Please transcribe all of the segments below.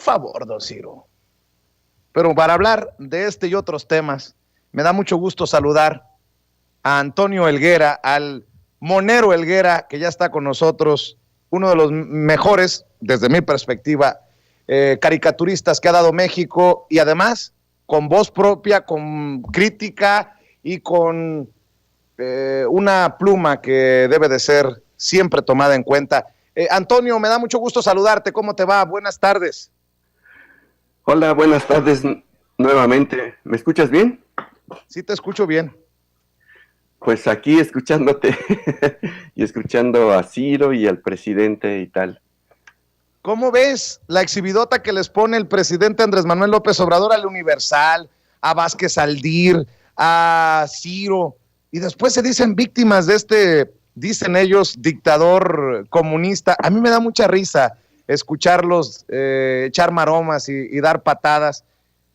Favor, don Ciro. Pero para hablar de este y otros temas, me da mucho gusto saludar a Antonio Helguera, al Monero Helguera, que ya está con nosotros, uno de los mejores, desde mi perspectiva, caricaturistas que ha dado México, y además con voz propia, con crítica y con una pluma que debe de ser siempre tomada en cuenta. Antonio, me da mucho gusto saludarte. ¿Cómo te va? Buenas tardes. Hola, buenas tardes nuevamente. ¿Me escuchas bien? Sí, te escucho bien. Pues aquí escuchándote y escuchando a Ciro y al presidente y tal. ¿Cómo ves la exhibidota que les pone el presidente Andrés Manuel López Obrador al Universal, a Vázquez Aldir, a Ciro? Y después se dicen víctimas de este, dicen ellos, dictador comunista. A mí me da mucha risa escucharlos echar maromas y dar patadas.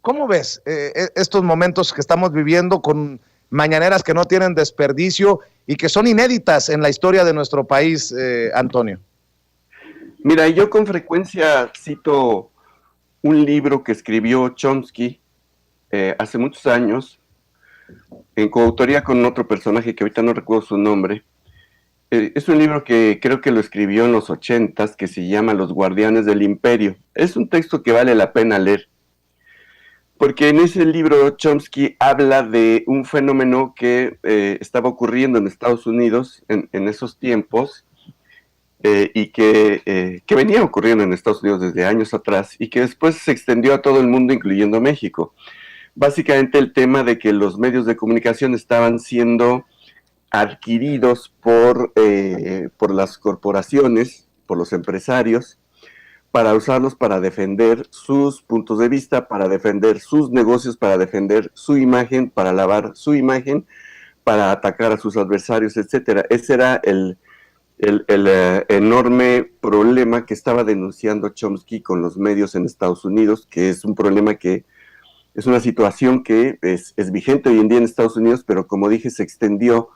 ¿Cómo ves estos momentos que estamos viviendo con mañaneras que no tienen desperdicio y que son inéditas en la historia de nuestro país, Antonio? Mira, yo con frecuencia cito un libro que escribió Chomsky hace muchos años, en coautoría con otro personaje que ahorita no recuerdo su nombre. Es un libro que creo que lo escribió en los 80s, que se llama Los Guardianes del Imperio. Es un texto que vale la pena leer, porque en ese libro Chomsky habla de un fenómeno que estaba ocurriendo en Estados Unidos en esos tiempos, y que venía ocurriendo en Estados Unidos desde años atrás, y que después se extendió a todo el mundo, incluyendo México. Básicamente el tema de que los medios de comunicación estaban siendo adquiridos por las corporaciones, por los empresarios, para usarlos para defender sus puntos de vista, para defender sus negocios, para defender su imagen, para lavar su imagen, para atacar a sus adversarios, etcétera. Ese era el enorme problema que estaba denunciando Chomsky con los medios en Estados Unidos, que es un problema que es una situación que es vigente hoy en día en Estados Unidos, pero como dije, se extendió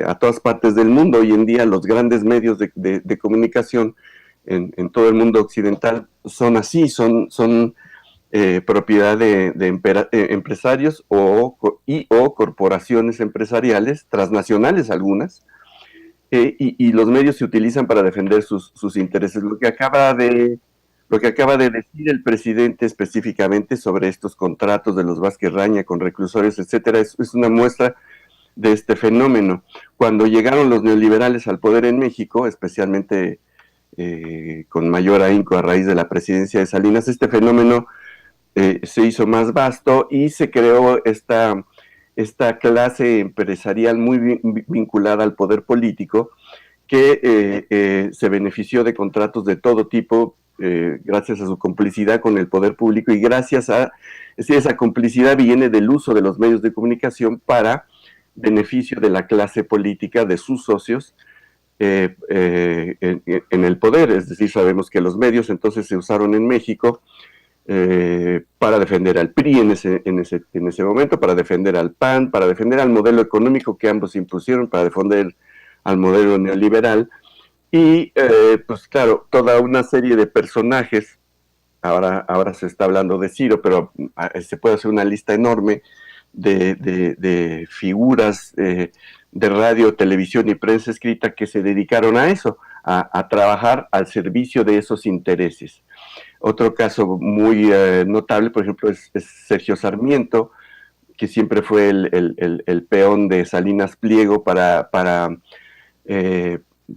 a todas partes del mundo. Hoy en día los grandes medios de comunicación en todo el mundo occidental son así, son propiedad de empresarios o corporaciones empresariales, transnacionales algunas, y los medios se utilizan para defender sus intereses. Lo que acaba de decir el presidente específicamente sobre estos contratos de los Vázquez Raña con reclusorios, etcétera, es una muestra de este fenómeno. Cuando llegaron los neoliberales al poder en México, especialmente con mayor ahínco a raíz de la presidencia de Salinas, este fenómeno se hizo más vasto y se creó esta clase empresarial muy vinculada al poder político, que se benefició de contratos de todo tipo, gracias a su complicidad con el poder público, y gracias a esa complicidad viene del uso de los medios de comunicación para beneficio de la clase política, de sus socios en el poder. Es decir, sabemos que los medios entonces se usaron en México para defender al PRI en ese momento, para defender al PAN, para defender al modelo económico que ambos impusieron, para defender al modelo neoliberal. Y pues claro, toda una serie de personajes, ahora se está hablando de Ciro, pero se puede hacer una lista enorme de figuras de radio, televisión y prensa escrita que se dedicaron a eso, a trabajar al servicio de esos intereses. Otro caso muy notable, por ejemplo, es Sergio Sarmiento, que siempre fue el peón de Salinas Pliego para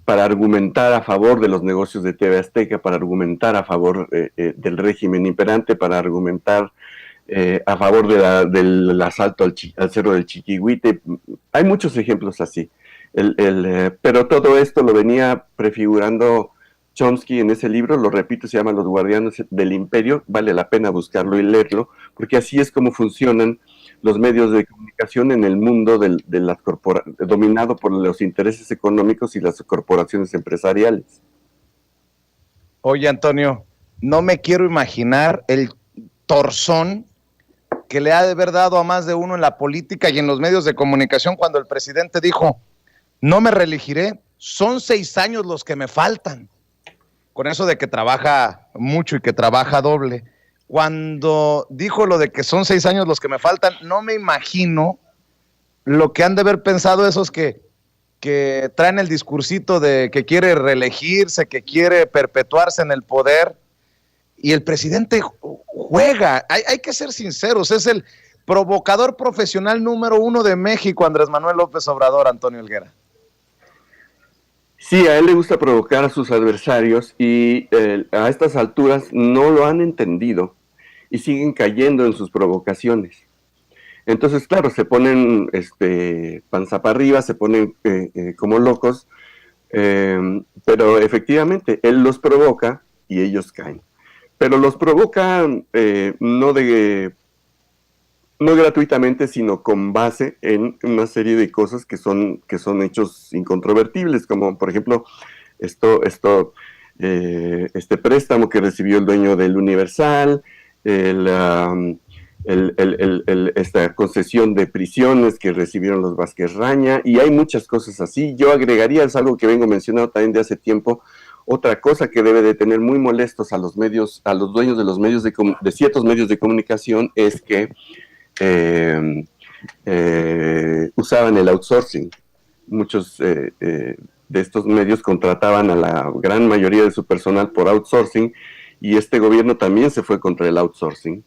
argumentar a favor de los negocios de TV Azteca, para argumentar a favor del régimen imperante, para argumentar a favor del asalto al Cerro del Chiquihuite. Hay muchos ejemplos así. Pero todo esto lo venía prefigurando Chomsky en ese libro, lo repito, se llama Los Guardianes del Imperio. Vale la pena buscarlo y leerlo, porque así es como funcionan los medios de comunicación en el mundo dominado por los intereses económicos y las corporaciones empresariales. Oye, Antonio, no me quiero imaginar el torzón que le ha de haber dado a más de uno en la política y en los medios de comunicación cuando el presidente dijo: no me reelegiré, son 6 años los que me faltan. con eso de que trabaja mucho y que trabaja doble. Cuando dijo lo de que son 6 años los que me faltan, no me imagino lo que han de haber pensado esos que traen el discursito de que quiere reelegirse, que quiere perpetuarse en el poder, y el presidente juega. Hay que ser sinceros, es el provocador profesional número 1 de México, Andrés Manuel López Obrador, Antonio Helguera. Sí, a él le gusta provocar a sus adversarios y a estas alturas no lo han entendido y siguen cayendo en sus provocaciones. Entonces, claro, se ponen panza para arriba, se ponen como locos, pero efectivamente él los provoca y ellos caen. Pero los provoca no gratuitamente, sino con base en una serie de cosas que son hechos incontrovertibles, como por ejemplo este préstamo que recibió el dueño del Universal, esta concesión de prisiones que recibieron los Vázquez Raña, y hay muchas cosas así. Yo agregaría, es algo que vengo mencionando también de hace tiempo, otra cosa que debe de tener muy molestos a los medios, a los dueños de los medios de ciertos medios de comunicación, es que usaban el outsourcing. Muchos de estos medios contrataban a la gran mayoría de su personal por outsourcing, y este gobierno también se fue contra el outsourcing,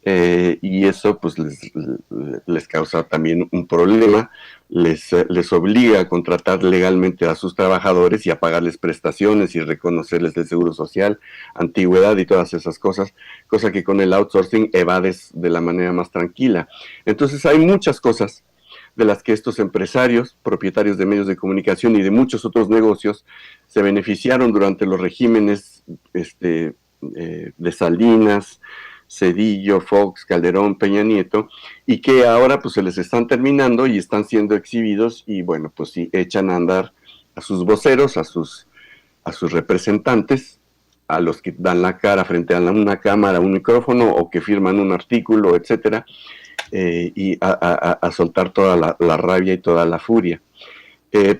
y eso pues les causa también un problema, les obliga a contratar legalmente a sus trabajadores y a pagarles prestaciones y reconocerles el seguro social, antigüedad y todas esas cosas, cosa que con el outsourcing evades de la manera más tranquila. Entonces hay muchas cosas de las que estos empresarios, propietarios de medios de comunicación y de muchos otros negocios, se beneficiaron durante los regímenes de Salinas, Zedillo, Fox, Calderón, Peña Nieto, y que ahora pues se les están terminando y están siendo exhibidos, y bueno, pues sí, echan a andar a sus voceros, a sus representantes, a los que dan la cara frente a una cámara, un micrófono, o que firman un artículo, etcétera, y a soltar toda la rabia y toda la furia.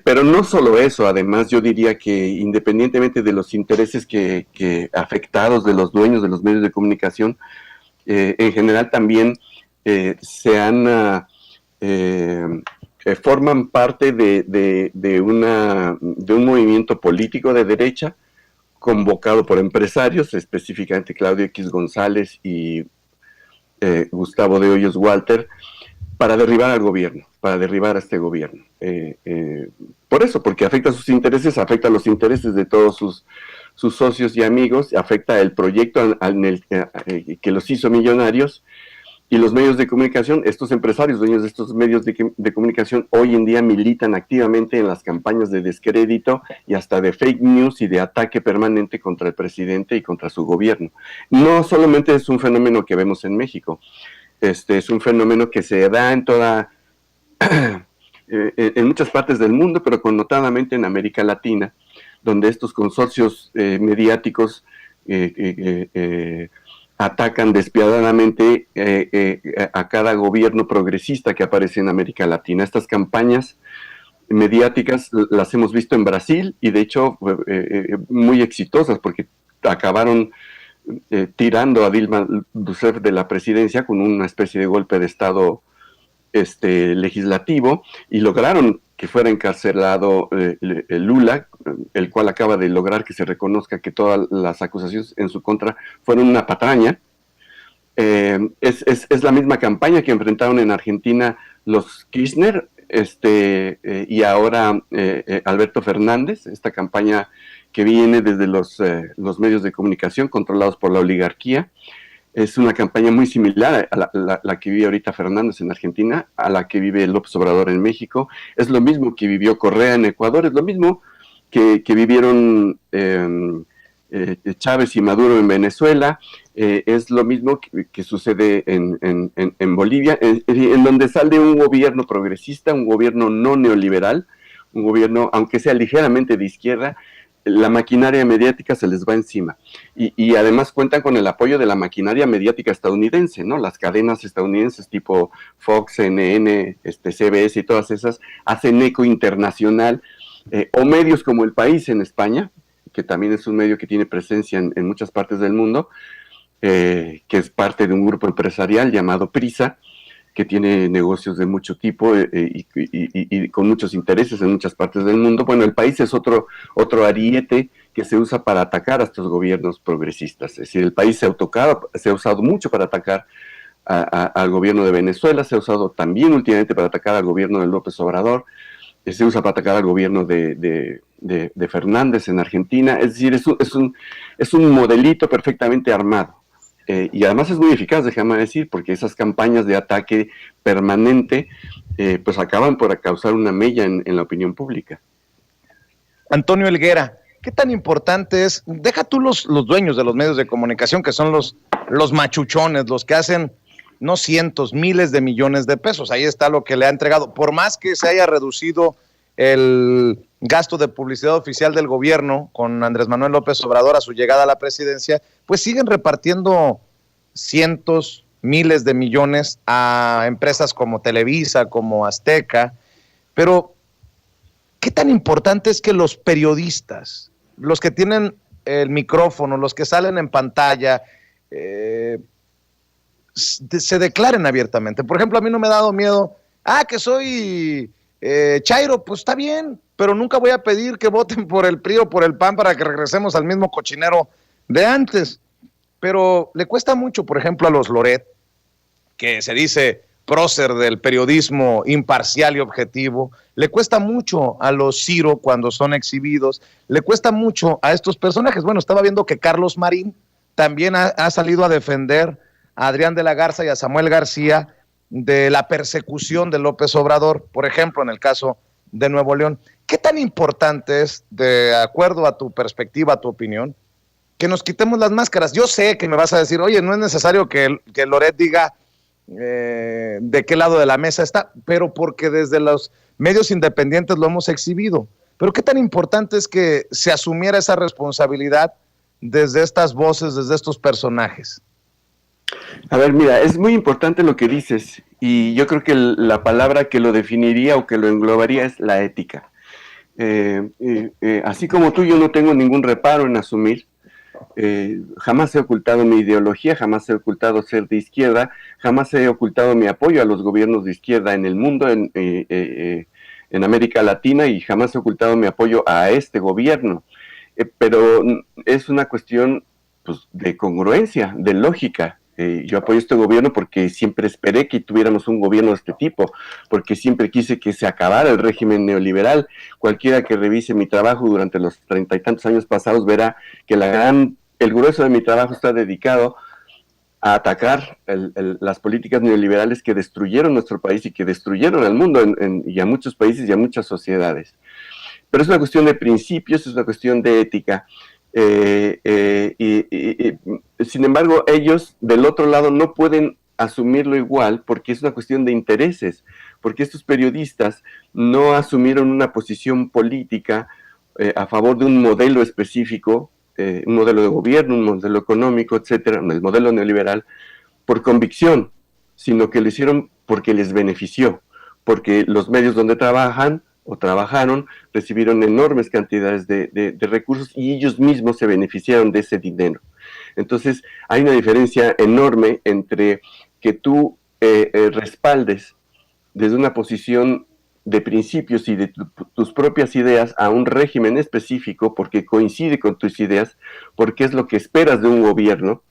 Pero no solo eso, además yo diría que independientemente de los intereses que afectados de los dueños de los medios de comunicación, en general también forman parte de un movimiento político de derecha convocado por empresarios, específicamente Claudio X González y Gustavo de Hoyos Walter, para derribar al gobierno, para derribar a este gobierno. Por eso, porque afecta a sus intereses, afecta a los intereses de todos sus socios y amigos, afecta el proyecto que los hizo millonarios, y los medios de comunicación, estos empresarios, dueños de estos medios de comunicación, hoy en día militan activamente en las campañas de descrédito y hasta de fake news y de ataque permanente contra el presidente y contra su gobierno. No solamente es un fenómeno que vemos en México, es un fenómeno que se da en muchas partes del mundo, pero connotadamente en América Latina, donde estos consorcios mediáticos atacan despiadadamente a cada gobierno progresista que aparece en América Latina. Estas campañas mediáticas las hemos visto en Brasil, y de hecho muy exitosas, porque acabaron tirando a Dilma Rousseff de la presidencia con una especie de golpe de estado legislativo, y lograron que fuera encarcelado Lula, el cual acaba de lograr que se reconozca que todas las acusaciones en su contra fueron una patraña. Es la misma campaña que enfrentaron en Argentina los Kirchner y ahora Alberto Fernández, esta campaña que viene desde los medios de comunicación controlados por la oligarquía. Es una campaña muy similar a la que vive ahorita Fernández en Argentina, a la que vive López Obrador en México. Es lo mismo que vivió Correa en Ecuador, es lo mismo que vivieron Chávez y Maduro en Venezuela, es lo mismo que sucede en Bolivia, en donde sale un gobierno progresista, un gobierno no neoliberal, un gobierno, aunque sea ligeramente de izquierda, la maquinaria mediática se les va encima. Y además cuentan con el apoyo de la maquinaria mediática estadounidense, ¿no? Las cadenas estadounidenses tipo Fox, CNN, CBS y todas esas hacen eco internacional, o medios como El País en España, que también es un medio que tiene presencia en muchas partes del mundo, que es parte de un grupo empresarial llamado Prisa, que tiene negocios de mucho tipo y con muchos intereses en muchas partes del mundo. Bueno, El País es otro ariete que se usa para atacar a estos gobiernos progresistas. Es decir, El País se ha usado mucho para atacar al gobierno de Venezuela, se ha usado también últimamente para atacar al gobierno de López Obrador, se usa para atacar al gobierno de Fernández en Argentina. Es decir, es un modelito perfectamente armado. Y además es muy eficaz, déjame decir, porque esas campañas de ataque permanente pues acaban por causar una mella en la opinión pública. Antonio Helguera, ¿qué tan importante es? Deja tú los dueños de los medios de comunicación, que son los machuchones, los que hacen no cientos, miles de millones de pesos. Ahí está lo que le ha entregado. Por más que se haya reducido el gasto de publicidad oficial del gobierno con Andrés Manuel López Obrador a su llegada a la presidencia, pues siguen repartiendo cientos, miles de millones a empresas como Televisa, como Azteca. Pero ¿qué tan importante es que los periodistas, los que tienen el micrófono, los que salen en pantalla, se declaren abiertamente? Por ejemplo, a mí no me ha dado miedo, que soy chairo, pues está bien, pero nunca voy a pedir que voten por el PRI o por el PAN para que regresemos al mismo cochinero de antes. Pero le cuesta mucho, por ejemplo, a los Loret, que se dice prócer del periodismo imparcial y objetivo, le cuesta mucho a los Ciro cuando son exhibidos, le cuesta mucho a estos personajes. Bueno, estaba viendo que Carlos Marín también ha salido a defender a Adrián de la Garza y a Samuel García de la persecución de López Obrador, por ejemplo, en el caso de Nuevo León. ¿Qué tan importante es, de acuerdo a tu perspectiva, a tu opinión, que nos quitemos las máscaras? Yo sé que me vas a decir, oye, no es necesario que Loret diga de qué lado de la mesa está, pero porque desde los medios independientes lo hemos exhibido. Pero ¿qué tan importante es que se asumiera esa responsabilidad desde estas voces, desde estos personajes? A ver, mira, es muy importante lo que dices, y yo creo que la palabra que lo definiría o que lo englobaría es la ética. Así como tú, yo no tengo ningún reparo en asumir. Jamás he ocultado mi ideología, jamás he ocultado ser de izquierda, jamás he ocultado mi apoyo a los gobiernos de izquierda en el mundo, en América Latina, y jamás he ocultado mi apoyo a este gobierno. Pero es una cuestión, pues, de congruencia, de lógica. Yo apoyo este gobierno porque siempre esperé que tuviéramos un gobierno de este tipo, porque siempre quise que se acabara el régimen neoliberal. Cualquiera que revise mi trabajo durante los 30 y tantos años pasados verá que el grueso de mi trabajo está dedicado a atacar las políticas neoliberales que destruyeron nuestro país y que destruyeron al mundo y a muchos países y a muchas sociedades. Pero es una cuestión de principios, es una cuestión de ética. Sin embargo, ellos del otro lado no pueden asumirlo igual porque es una cuestión de intereses, porque estos periodistas no asumieron una posición política a favor de un modelo específico, un modelo de gobierno, un modelo económico, etcétera, el modelo neoliberal, por convicción, sino que lo hicieron porque les benefició, porque los medios donde trabajan o trabajaron, recibieron enormes cantidades de recursos y ellos mismos se beneficiaron de ese dinero. Entonces, hay una diferencia enorme entre que tú respaldes desde una posición de principios y de tus propias ideas a un régimen específico porque coincide con tus ideas, porque es lo que esperas de un gobierno,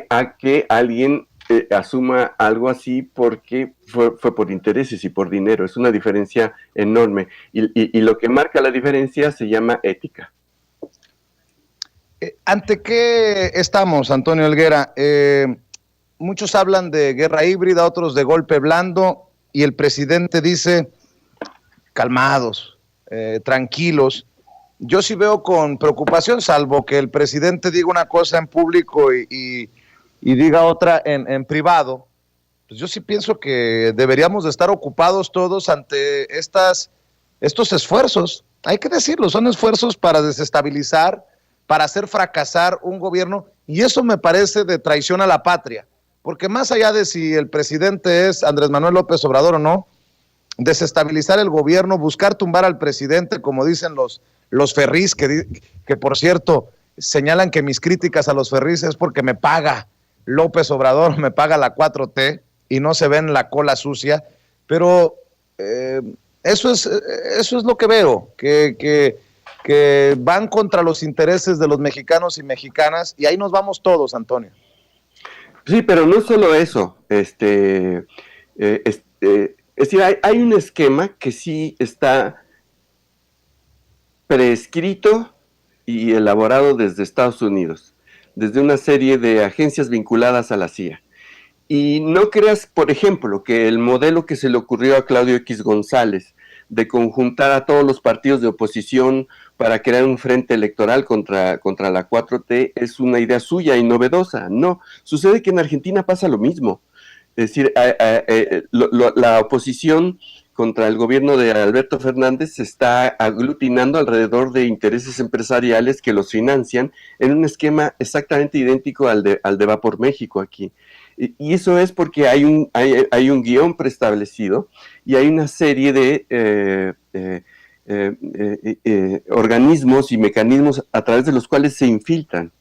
a que alguien asuma algo así porque fue por intereses y por dinero. Es una diferencia enorme y lo que marca la diferencia se llama ética. ¿Ante qué estamos, Antonio Helguera? Muchos hablan de guerra híbrida, otros de golpe blando, y el presidente dice calmados, tranquilos. Yo sí veo con preocupación, salvo que el presidente diga una cosa en público y diga otra en privado, pues yo sí pienso que deberíamos de estar ocupados todos ante estos esfuerzos. Hay que decirlo, son esfuerzos para desestabilizar, para hacer fracasar un gobierno, y eso me parece de traición a la patria, porque más allá de si el presidente es Andrés Manuel López Obrador o no, desestabilizar el gobierno, buscar tumbar al presidente, como dicen los los ferrís, que por cierto señalan que mis críticas a los ferrís es porque me paga López Obrador, me paga la 4T y no se ven la cola sucia, pero eso es lo que veo, que van contra los intereses de los mexicanos y mexicanas, y ahí nos vamos todos, Antonio. Sí, pero no solo eso, es decir, hay un esquema que sí está prescrito y elaborado desde Estados Unidos, desde una serie de agencias vinculadas a la CIA. Y no creas, por ejemplo, que el modelo que se le ocurrió a Claudio X González de conjuntar a todos los partidos de oposición para crear un frente electoral contra la 4T es una idea suya y novedosa. No, sucede que en Argentina pasa lo mismo. Es decir, la oposición contra el gobierno de Alberto Fernández se está aglutinando alrededor de intereses empresariales que los financian en un esquema exactamente idéntico al de Va por México aquí. Y eso es porque hay un guión preestablecido y hay una serie de organismos y mecanismos a través de los cuales se infiltran.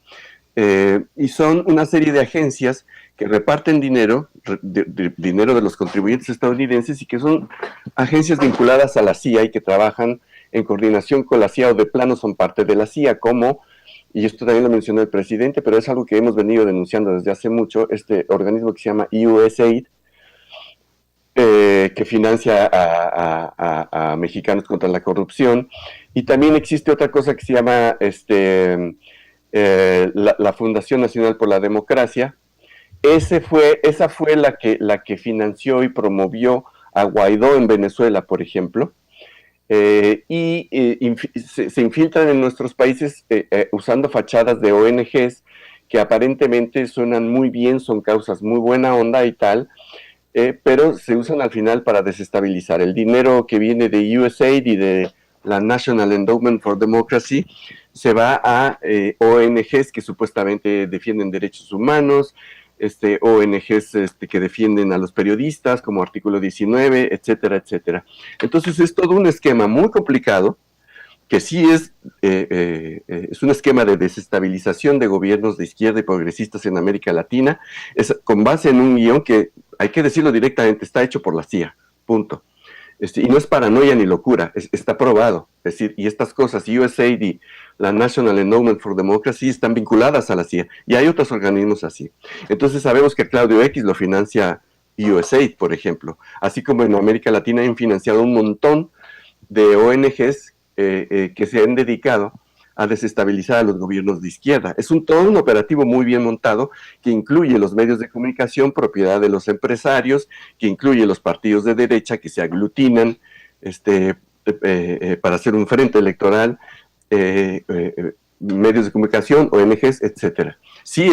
Y son una serie de agencias que reparten dinero de los contribuyentes estadounidenses y que son agencias vinculadas a la CIA y que trabajan en coordinación con la CIA o de plano son parte de la CIA, como, y esto también lo mencionó el presidente, pero es algo que hemos venido denunciando desde hace mucho, este organismo que se llama USAID, que financia a mexicanos contra la corrupción, y también existe otra cosa que se llama la Fundación Nacional por la Democracia. Esa fue la que financió y promovió a Guaidó en Venezuela, por ejemplo, se infiltran en nuestros países usando fachadas de ONGs que aparentemente suenan muy bien, son causas muy buena onda y tal, pero se usan al final para desestabilizar. El dinero que viene de USAID y de la National Endowment for Democracy se va a ONGs que supuestamente defienden derechos humanos, ONGs que defienden a los periodistas, como Artículo 19, etcétera, etcétera. Entonces es todo un esquema muy complicado, que sí es un esquema de desestabilización de gobiernos de izquierda y progresistas en América Latina, es con base en un guión que, hay que decirlo directamente, está hecho por la CIA, punto. Y no es paranoia ni locura, está probado. Es decir, y estas cosas, USAID y la National Endowment for Democracy, están vinculadas a la CIA, y hay otros organismos así. Entonces sabemos que Claudio X lo financia USAID, por ejemplo, así como en América Latina han financiado un montón de ONGs que se han dedicado a desestabilizar a los gobiernos de izquierda. Es todo un operativo muy bien montado que incluye los medios de comunicación, propiedad de los empresarios, que incluye los partidos de derecha que se aglutinan para hacer un frente electoral, medios de comunicación, ONGs, etcétera. Sí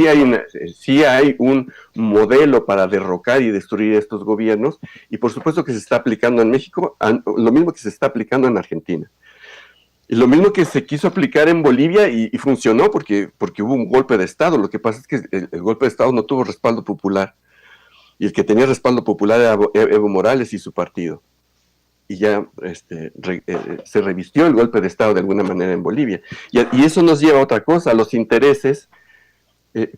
hay un modelo para derrocar y destruir estos gobiernos, y por supuesto que se está aplicando en México, lo mismo que se está aplicando en Argentina. Y lo mismo que se quiso aplicar en Bolivia y funcionó porque hubo un golpe de Estado. Lo que pasa es que el golpe de Estado no tuvo respaldo popular. Y el que tenía respaldo popular era Evo Morales y su partido. Y ya se revistió el golpe de Estado de alguna manera en Bolivia. Y eso nos lleva a otra cosa, a los intereses.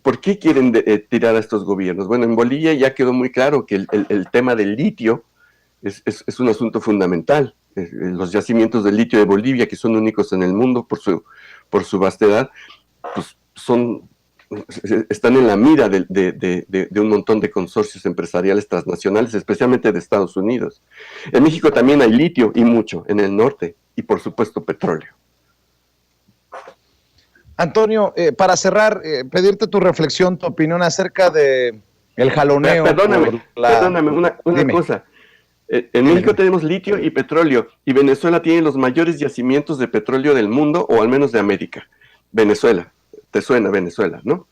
¿Por qué quieren tirar a estos gobiernos? Bueno, en Bolivia ya quedó muy claro que el tema del litio es un asunto fundamental. Los yacimientos de litio de Bolivia, que son únicos en el mundo por su vastedad, pues están en la mira de un montón de consorcios empresariales transnacionales, especialmente de Estados Unidos. En México también hay litio, y mucho, en el norte, y por supuesto petróleo. Antonio, para cerrar, pedirte tu reflexión, tu opinión acerca de el jaloneo. Perdóname, una cosa. En México tenemos litio y petróleo, y Venezuela tiene los mayores yacimientos de petróleo del mundo, o al menos de América. Venezuela, te suena Venezuela, ¿no?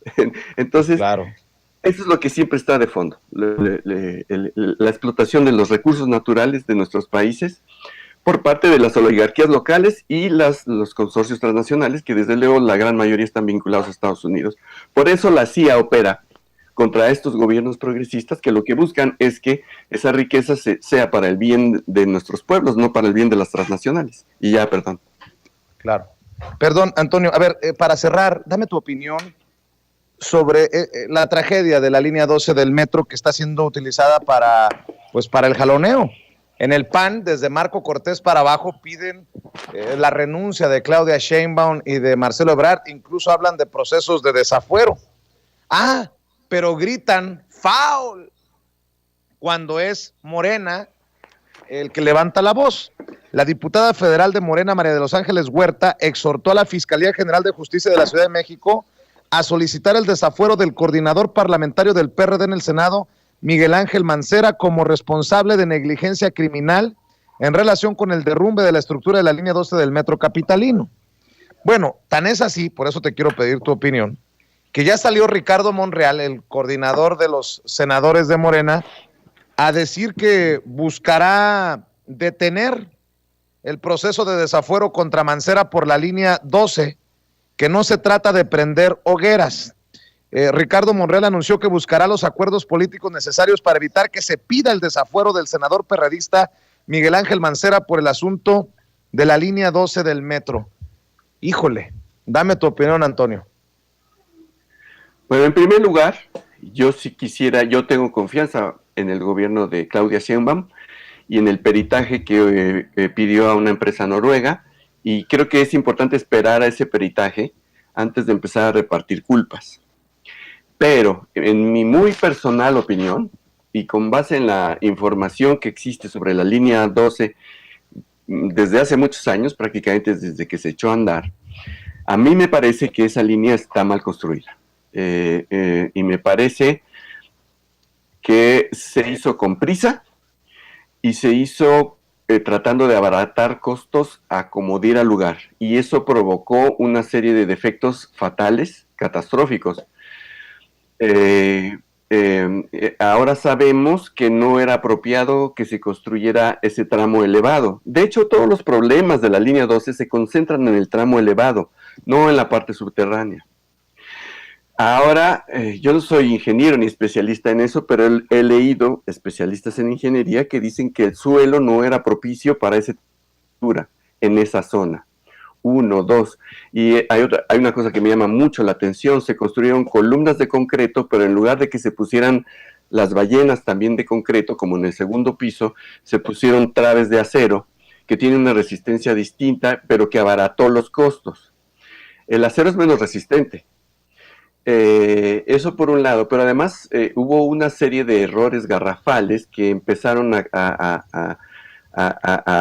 Entonces, claro, eso es lo que siempre está de fondo, la explotación de los recursos naturales de nuestros países por parte de las oligarquías locales y los consorcios transnacionales, que desde luego la gran mayoría están vinculados a Estados Unidos. Por eso la CIA opera contra estos gobiernos progresistas, que lo que buscan es que esa riqueza sea para el bien de nuestros pueblos, no para el bien de las transnacionales. Y ya, perdón. Claro. Perdón, Antonio, a ver, para cerrar, dame tu opinión sobre la tragedia de la línea 12 del metro que está siendo utilizada para el jaloneo. En el PAN, desde Marco Cortés para abajo, piden la renuncia de Claudia Sheinbaum y de Marcelo Ebrard, incluso hablan de procesos de desafuero. Ah, pero gritan foul cuando es Morena el que levanta la voz. La diputada federal de Morena, María de los Ángeles Huerta, exhortó a la Fiscalía General de Justicia de la Ciudad de México a solicitar el desafuero del coordinador parlamentario del PRD en el Senado, Miguel Ángel Mancera, como responsable de negligencia criminal en relación con el derrumbe de la estructura de la línea 12 del metro capitalino. Bueno, tan es así, por eso te quiero pedir tu opinión, que ya salió Ricardo Monreal, el coordinador de los senadores de Morena, a decir que buscará detener el proceso de desafuero contra Mancera por la línea 12, que no se trata de prender hogueras. Ricardo Monreal anunció que buscará los acuerdos políticos necesarios para evitar que se pida el desafuero del senador perredista Miguel Ángel Mancera por el asunto de la línea 12 del metro. Híjole, dame tu opinión, Antonio. Bueno, en primer lugar, yo tengo confianza en el gobierno de Claudia Sheinbaum y en el peritaje que pidió a una empresa noruega, y creo que es importante esperar a ese peritaje antes de empezar a repartir culpas. Pero, en mi muy personal opinión, y con base en la información que existe sobre la línea 12 desde hace muchos años, prácticamente desde que se echó a andar, a mí me parece que esa línea está mal construida. Y me parece que se hizo con prisa y se hizo tratando de abaratar costos a como diera lugar. Y eso provocó una serie de defectos fatales, catastróficos. Ahora sabemos que no era apropiado que se construyera ese tramo elevado. De hecho, todos los problemas de la línea 12 se concentran en el tramo elevado, no en la parte subterránea. Ahora, yo no soy ingeniero ni especialista en eso, pero he leído especialistas en ingeniería que dicen que el suelo no era propicio para esa estructura en esa zona. 1, 2. Y hay una cosa que me llama mucho la atención: se construyeron columnas de concreto, pero en lugar de que se pusieran las ballenas también de concreto, como en el segundo piso, se pusieron traves de acero, que tienen una resistencia distinta, pero que abarató los costos. El acero es menos resistente. Eso por un lado, pero además hubo una serie de errores garrafales que empezaron a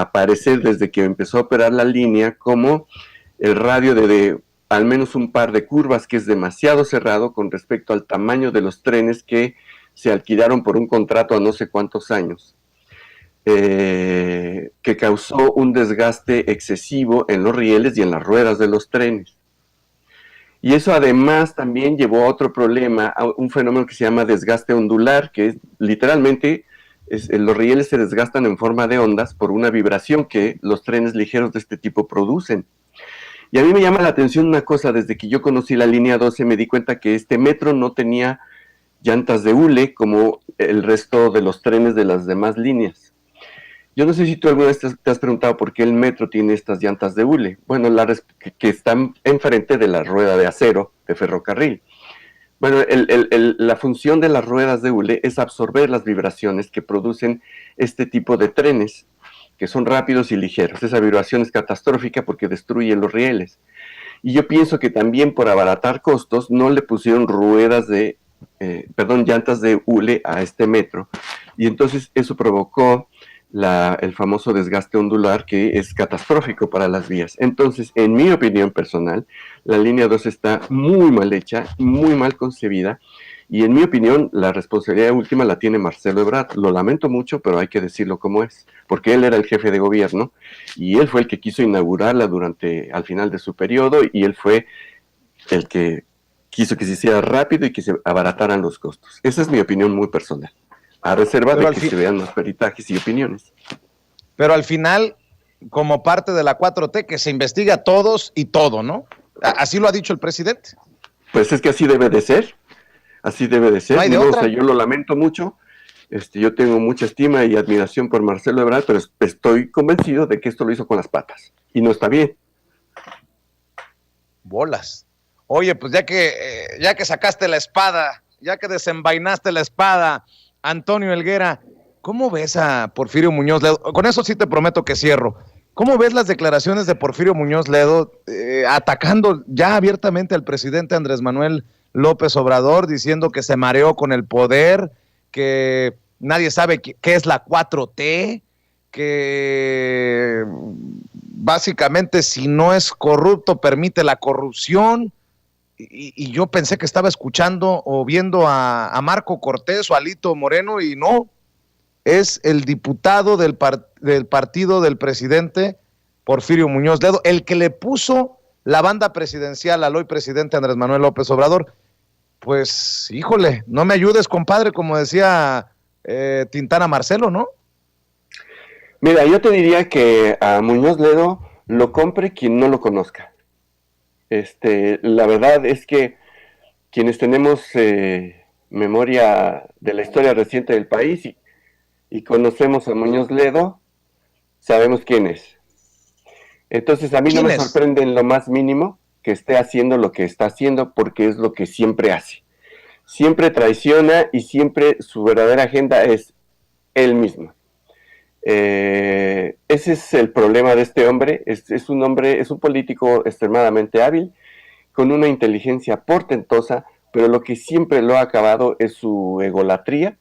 aparecer desde que empezó a operar la línea, como el radio de al menos un par de curvas que es demasiado cerrado con respecto al tamaño de los trenes que se alquilaron por un contrato a no sé cuántos años, que causó un desgaste excesivo en los rieles y en las ruedas de los trenes. Y eso además también llevó a otro problema, a un fenómeno que se llama desgaste ondular, que es literalmente los rieles se desgastan en forma de ondas por una vibración que los trenes ligeros de este tipo producen. Y a mí me llama la atención una cosa: desde que yo conocí la línea 12 me di cuenta que este metro no tenía llantas de hule como el resto de los trenes de las demás líneas. Yo no sé si tú alguna vez te has preguntado por qué el metro tiene estas llantas de hule. Bueno, que están enfrente de la rueda de acero de ferrocarril. Bueno, la función de las ruedas de hule es absorber las vibraciones que producen este tipo de trenes, que son rápidos y ligeros. Esa vibración es catastrófica porque destruye los rieles. Y yo pienso que también, por abaratar costos, no le pusieron llantas de hule a este metro. Y entonces eso provocó el famoso desgaste ondular, que es catastrófico para las vías. Entonces, en mi opinión personal, la línea 2 está muy mal hecha, muy mal concebida, y en mi opinión la responsabilidad última la tiene Marcelo Ebrard. Lo lamento mucho, pero hay que decirlo como es, porque él era el jefe de gobierno y él fue el que quiso inaugurarla al final de su periodo, y él fue el que quiso que se hiciera rápido y que se abarataran los costos. Esa es mi opinión muy personal, a reserva de que se vean los peritajes y opiniones. Pero al final, como parte de la 4T, que se investiga a todos y todo, ¿no? Así lo ha dicho el presidente. Pues es que así debe de ser. Así debe de ser. No hay de otra. O sea, yo lo lamento mucho. Yo tengo mucha estima y admiración por Marcelo Ebrard, pero estoy convencido de que esto lo hizo con las patas. Y no está bien. Bolas. Oye, pues ya que sacaste la espada, ya que desenvainaste la espada, Antonio Helguera, ¿cómo ves a Porfirio Muñoz Ledo? Con eso sí te prometo que cierro. ¿Cómo ves las declaraciones de Porfirio Muñoz Ledo atacando ya abiertamente al presidente Andrés Manuel López Obrador, diciendo que se mareó con el poder, que nadie sabe qué es la 4T, que básicamente si no es corrupto permite la corrupción? Y yo pensé que estaba escuchando o viendo a Marco Cortés o a Alito Moreno, y no, es el diputado del partido del presidente Porfirio Muñoz Ledo, el que le puso la banda presidencial al hoy presidente Andrés Manuel López Obrador. Pues, híjole, no me ayudes, compadre, como decía Tintana Marcelo, ¿no? Mira, yo te diría que a Muñoz Ledo lo compre quien no lo conozca. La verdad es que quienes tenemos memoria de la historia reciente del país y conocemos a Muñoz Ledo, sabemos quién es. Entonces a mí no me sorprende en lo más mínimo que esté haciendo lo que está haciendo, porque es lo que siempre hace. Siempre traiciona y siempre su verdadera agenda es él mismo. Ese es el problema de este hombre. Es un político extremadamente hábil, con una inteligencia portentosa, pero lo que siempre lo ha acabado es su egolatría,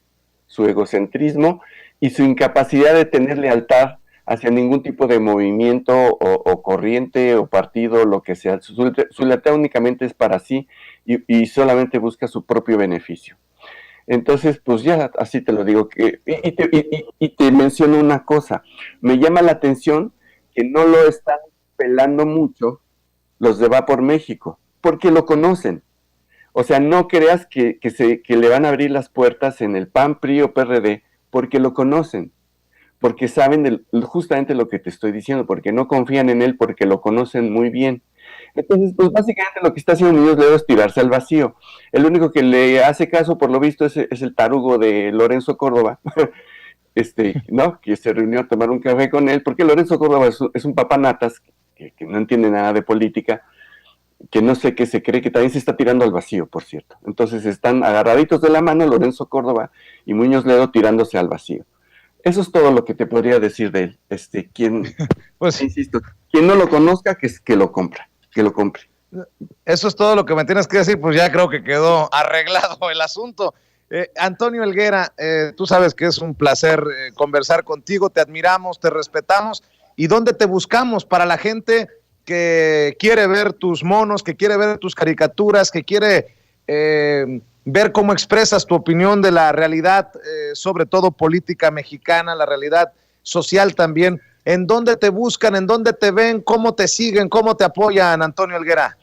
su egocentrismo y su incapacidad de tener lealtad hacia ningún tipo de movimiento o corriente o partido, lo que sea. Su lealtad únicamente es para sí y solamente busca su propio beneficio. Entonces, pues ya así te lo digo. Y te menciono una cosa. Me llama la atención que no lo están pelando mucho los de Va por México, porque lo conocen. O sea, no creas que le van a abrir las puertas en el PAN, PRI o PRD, porque lo conocen, porque saben justamente lo que te estoy diciendo, porque no confían en él, porque lo conocen muy bien. Entonces, pues básicamente lo que está haciendo Muñoz Ledo es tirarse al vacío. El único que le hace caso, por lo visto, es el tarugo de Lorenzo Córdoba, ¿no? Que se reunió a tomar un café con él, porque Lorenzo Córdoba es un papanatas que no entiende nada de política, que no sé qué se cree, que también se está tirando al vacío, por cierto. Entonces están agarraditos de la mano Lorenzo Córdoba y Muñoz Ledo tirándose al vacío. Eso es todo lo que te podría decir de él. Pues, insisto, quien no lo conozca, que lo compre. Eso es todo lo que me tienes que decir, pues ya creo que quedó arreglado el asunto. Antonio Helguera, tú sabes que es un placer conversar contigo, te admiramos, te respetamos. ¿Y dónde te buscamos para la gente que quiere ver tus monos, que quiere ver tus caricaturas, que quiere ver cómo expresas tu opinión de la realidad, sobre todo política mexicana, la realidad social también? ¿En dónde te buscan, en dónde te ven, cómo te siguen, cómo te apoyan, Antonio Helguera?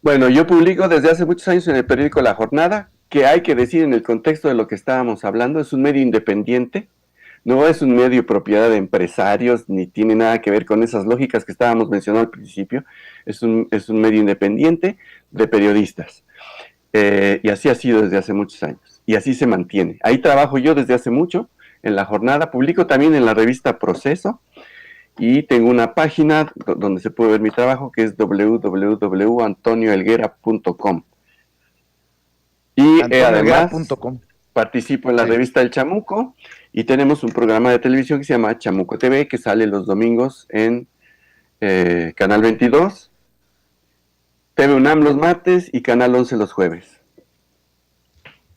Bueno, yo publico desde hace muchos años en el periódico La Jornada, que hay que decir en el contexto de lo que estábamos hablando, es un medio independiente, no es un medio propiedad de empresarios, ni tiene nada que ver con esas lógicas que estábamos mencionando al principio, es un medio independiente de periodistas. Y así ha sido desde hace muchos años, y así se mantiene. Ahí trabajo yo desde hace mucho, en La Jornada, publico también en la revista Proceso, y tengo una página donde se puede ver mi trabajo, que es www.antoniohelguera.com. Y además participo en la revista El Chamuco, y tenemos un programa de televisión que se llama Chamuco TV, que sale los domingos en Canal 22, TV UNAM los martes y Canal 11 los jueves.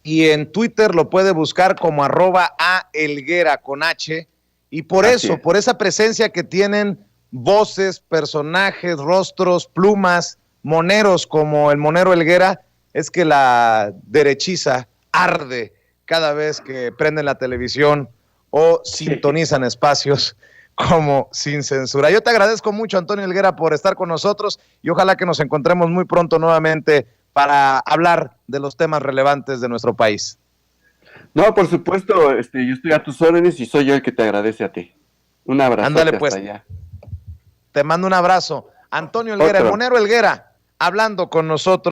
Y en Twitter lo puede buscar como @ahelguera con H. Y por eso, por esa presencia que tienen voces, personajes, rostros, plumas, moneros como el monero Helguera, es que la derechiza arde cada vez que prenden la televisión o sintonizan espacios como Sin Censura. Yo te agradezco mucho, Antonio Helguera, por estar con nosotros, y ojalá que nos encontremos muy pronto nuevamente para hablar de los temas relevantes de nuestro país. No, por supuesto, yo estoy a tus órdenes y soy yo el que te agradece a ti. Un abrazo. Ándale, pues. Hasta allá. Te mando un abrazo. Antonio Helguera, el monero Helguera, hablando con nosotros.